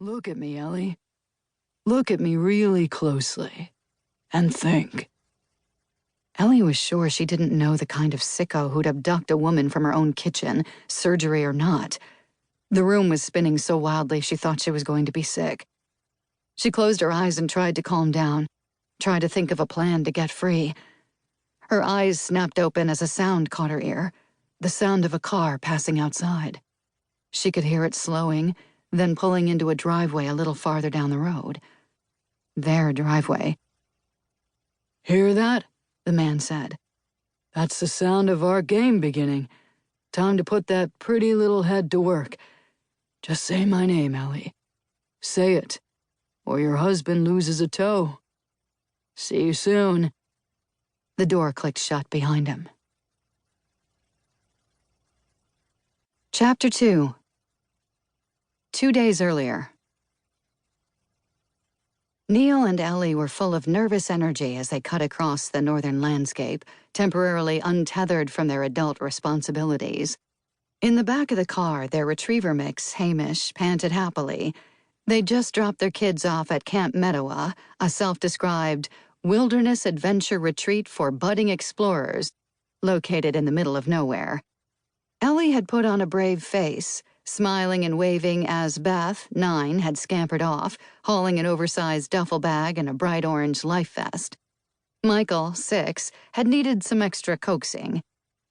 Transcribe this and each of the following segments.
Look at me, Ellie. Look at me really closely. And think. Ellie was sure she didn't know the kind of sicko who'd abduct a woman from her own kitchen, surgery or not. The room was spinning so wildly she thought she was going to be sick. She closed her eyes and tried to calm down, tried to think of a plan to get free. Her eyes snapped open as a sound caught her ear, the sound of a car passing outside. She could hear it slowing, then pulling into a driveway a little farther down the road. Their driveway. "Hear that?" the man said. "That's the sound of our game beginning. Time to put that pretty little head to work. Just say my name, Ellie. Say it, or your husband loses a toe. See you soon." The door clicked shut behind him. Chapter 2. 2 days earlier. Neil and Ellie were full of nervous energy as they cut across the northern landscape, temporarily untethered from their adult responsibilities. In the back of the car, their retriever mix, Hamish, panted happily. They'd just dropped their kids off at Camp Meadowa, a self-described wilderness adventure retreat for budding explorers, located in the middle of nowhere. Ellie had put on a brave face, smiling and waving as Beth, 9, had scampered off, hauling an oversized duffel bag and a bright orange life vest. Michael, 6, had needed some extra coaxing.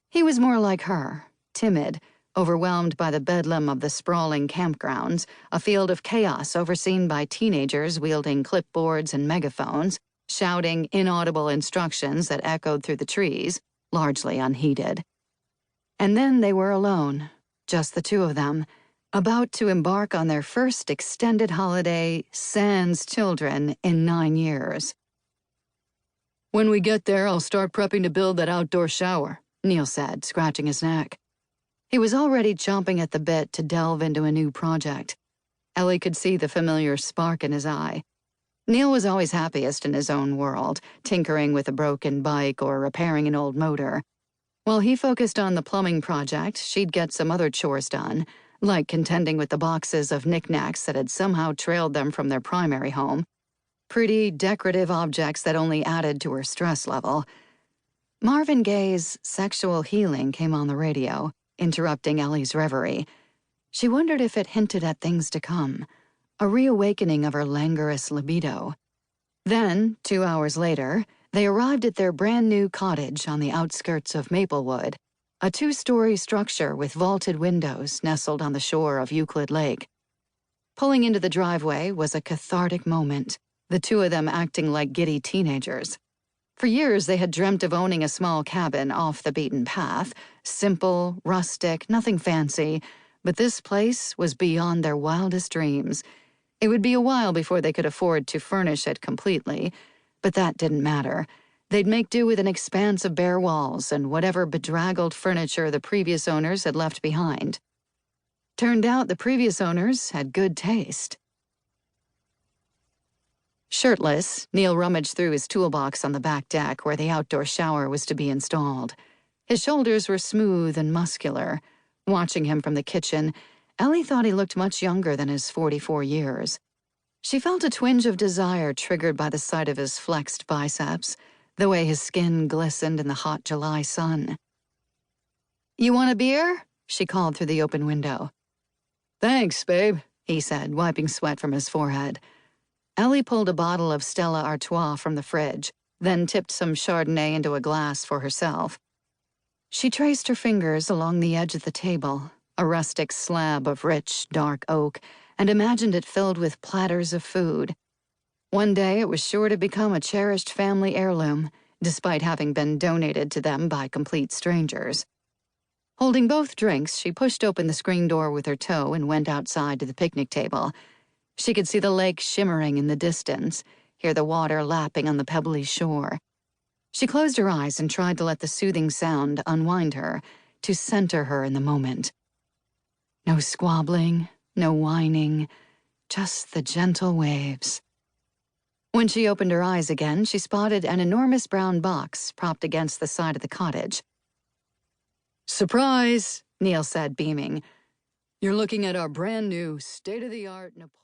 He was more like her, timid, overwhelmed by the bedlam of the sprawling campgrounds, a field of chaos overseen by teenagers wielding clipboards and megaphones, shouting inaudible instructions that echoed through the trees, largely unheeded. And then they were alone, just the two of them, about to embark on their first extended holiday, sans children, in 9 years. "When we get there, I'll start prepping to build that outdoor shower," Neil said, scratching his neck. He was already chomping at the bit to delve into a new project. Ellie could see the familiar spark in his eye. Neil was always happiest in his own world, tinkering with a broken bike or repairing an old motor. While he focused on the plumbing project, she'd get some other chores done, like contending with the boxes of knickknacks that had somehow trailed them from their primary home. Pretty, decorative objects that only added to her stress level. Marvin Gaye's Sexual Healing came on the radio, interrupting Ellie's reverie. She wondered if it hinted at things to come, a reawakening of her languorous libido. Then, 2 hours later, they arrived at their brand-new cottage on the outskirts of Maplewood, a 2-story structure with vaulted windows nestled on the shore of Euclid Lake. Pulling into the driveway was a cathartic moment, the two of them acting like giddy teenagers. For years, they had dreamt of owning a small cabin off the beaten path, simple, rustic, nothing fancy, but this place was beyond their wildest dreams. It would be a while before they could afford to furnish it completely, but that didn't matter. They'd make do with an expanse of bare walls and whatever bedraggled furniture the previous owners had left behind. Turned out the previous owners had good taste. Shirtless, Neil rummaged through his toolbox on the back deck where the outdoor shower was to be installed. His shoulders were smooth and muscular. Watching him from the kitchen, Ellie thought he looked much younger than his 44 years. She felt a twinge of desire triggered by the sight of his flexed biceps, the way his skin glistened in the hot July sun. "You want a beer?" she called through the open window. "Thanks, babe," he said, wiping sweat from his forehead. Ellie pulled a bottle of Stella Artois from the fridge, then tipped some Chardonnay into a glass for herself. She traced her fingers along the edge of the table, a rustic slab of rich, dark oak, and imagined it filled with platters of food. One day it was sure to become a cherished family heirloom, despite having been donated to them by complete strangers. Holding both drinks, she pushed open the screen door with her toe and went outside to the picnic table. She could see the lake shimmering in the distance, hear the water lapping on the pebbly shore. She closed her eyes and tried to let the soothing sound unwind her, to center her in the moment. No squabbling, no whining, just the gentle waves. When she opened her eyes again, she spotted an enormous brown box propped against the side of the cottage. "Surprise," Neil said, beaming. "You're looking at our brand new, state-of-the-art Napoleon..."